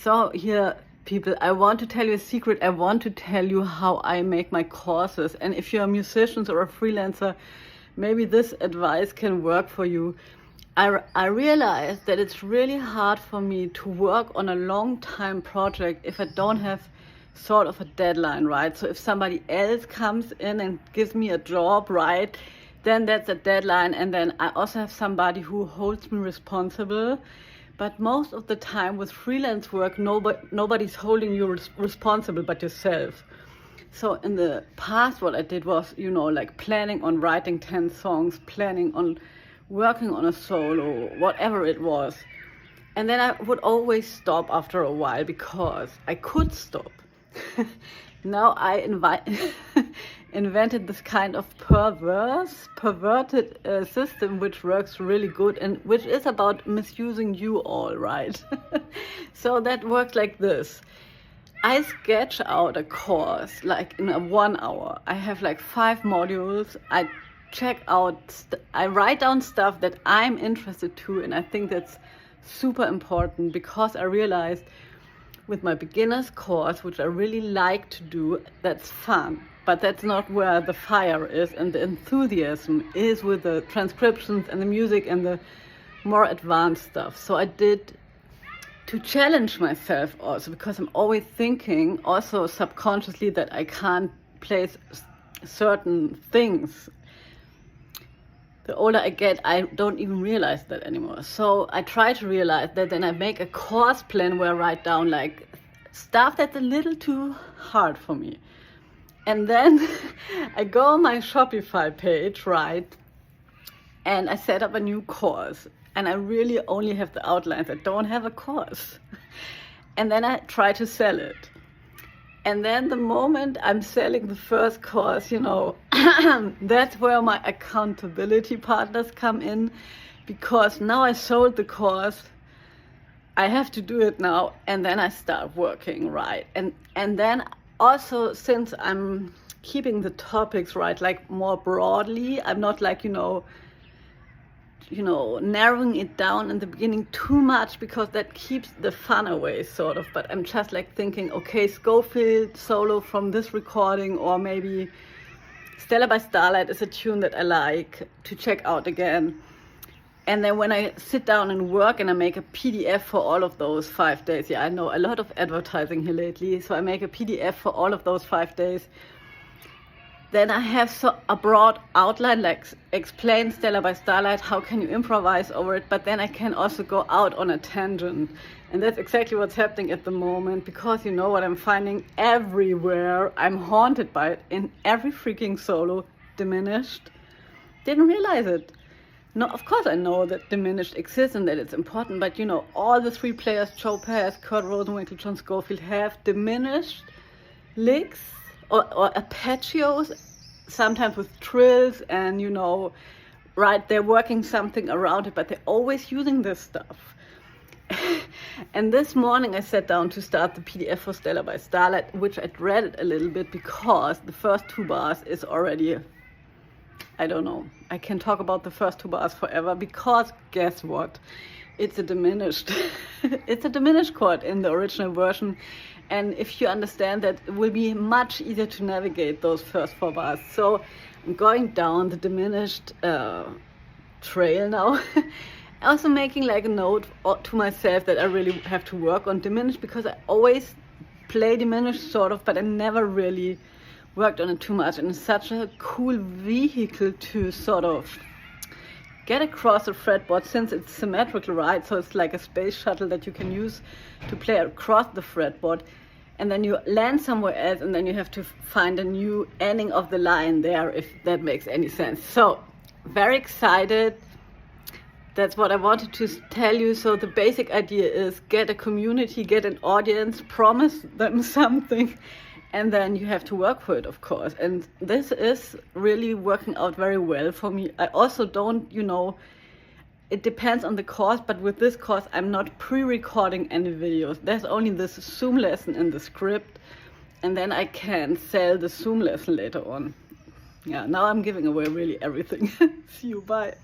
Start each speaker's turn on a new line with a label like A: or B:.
A: So here, people, I want to tell you a secret. I want to tell you how I make my courses. And if you're musicians or a freelancer, maybe this advice can work for you. I realized that it's really hard for me to work on a long time project if I don't have sort of a deadline, right? So if somebody else comes in and gives me a job, right, then that's a deadline. And then I also have somebody who holds me responsible. But most of the time with freelance work, nobody's holding you responsible but yourself. So in the past, what I did was, like planning on writing 10 songs, planning on working on a solo, whatever it was. And then I would always stop after a while because I could stop. Now I invented this kind of perverted system which works really good and which is about misusing you all, right? So that works like this. I sketch out a course like in 1 hour. I have like 5 modules. I check out, I write down stuff that I'm interested to, and I think that's super important because I realized with my beginner's course, which I really like to do, that's fun, but that's not where the fire is and the enthusiasm is with the transcriptions and the music and the more advanced stuff. So I did to challenge myself also, because I'm always thinking also subconsciously that I can't play certain things. The older I get, I don't even realize that anymore. So I try to realize that, then I make a course plan where I write down like stuff that's a little too hard for me. And then I go on my Shopify page, right? And I set up a new course. And I really only have the outlines. I don't have a course. And then I try to sell it. And then the moment I'm selling the first course, that's where my accountability partners come in, because now I sold the course, I have to do it now, and then I start working, right? And then also, since I'm keeping the topics, right, like more broadly, I'm not like, narrowing it down in the beginning too much, because that keeps the fun away, sort of. But I'm just like thinking, okay, Schofield solo from this recording, or maybe Stella by Starlight is a tune that I like to check out again. And then when I sit down and work and I make a PDF for all of those 5 days, I know a lot of advertising here lately, so I make a PDF for all of those 5 days. Then I have a broad outline, like explain Stella by Starlight, how can you improvise over it, but then I can also go out on a tangent. And that's exactly what's happening at the moment, because what I'm finding everywhere, I'm haunted by it, in every freaking solo, diminished. Didn't realize it. No, of course I know that diminished exists and that it's important, but all the 3 players, Joe Pass, Kurt Rosenwinkel, John Scofield, have diminished licks, or arpeggios, sometimes with trills, and right, they're working something around it, but they're always using this stuff. And this morning I sat down to start the PDF for Stella by Starlight, which I dreaded a little bit because the first 2 bars is already, I don't know, I can talk about the first 2 bars forever, because guess what? It's a diminished chord in the original version. And if you understand that, it will be much easier to navigate those first 4 bars. So I'm going down the diminished trail now. Also making like a note to myself that I really have to work on diminished, because I always play diminished sort of, but I never really worked on it too much. And it's such a cool vehicle to sort of get across the fretboard, since it's symmetrical, right? So it's like a space shuttle that you can use to play across the fretboard. And then you land somewhere else, and then you have to find a new ending of the line there, if that makes any sense. So, very excited. That's what I wanted to tell you. So the basic idea is get a community, get an audience, promise them something, and then you have to work for it, of course. And this is really working out very well for me. I also don't, it depends on the course, but with this course, I'm not pre-recording any videos. There's only this Zoom lesson in the script, and then I can sell the Zoom lesson later on. Yeah, now I'm giving away really everything. See you, bye.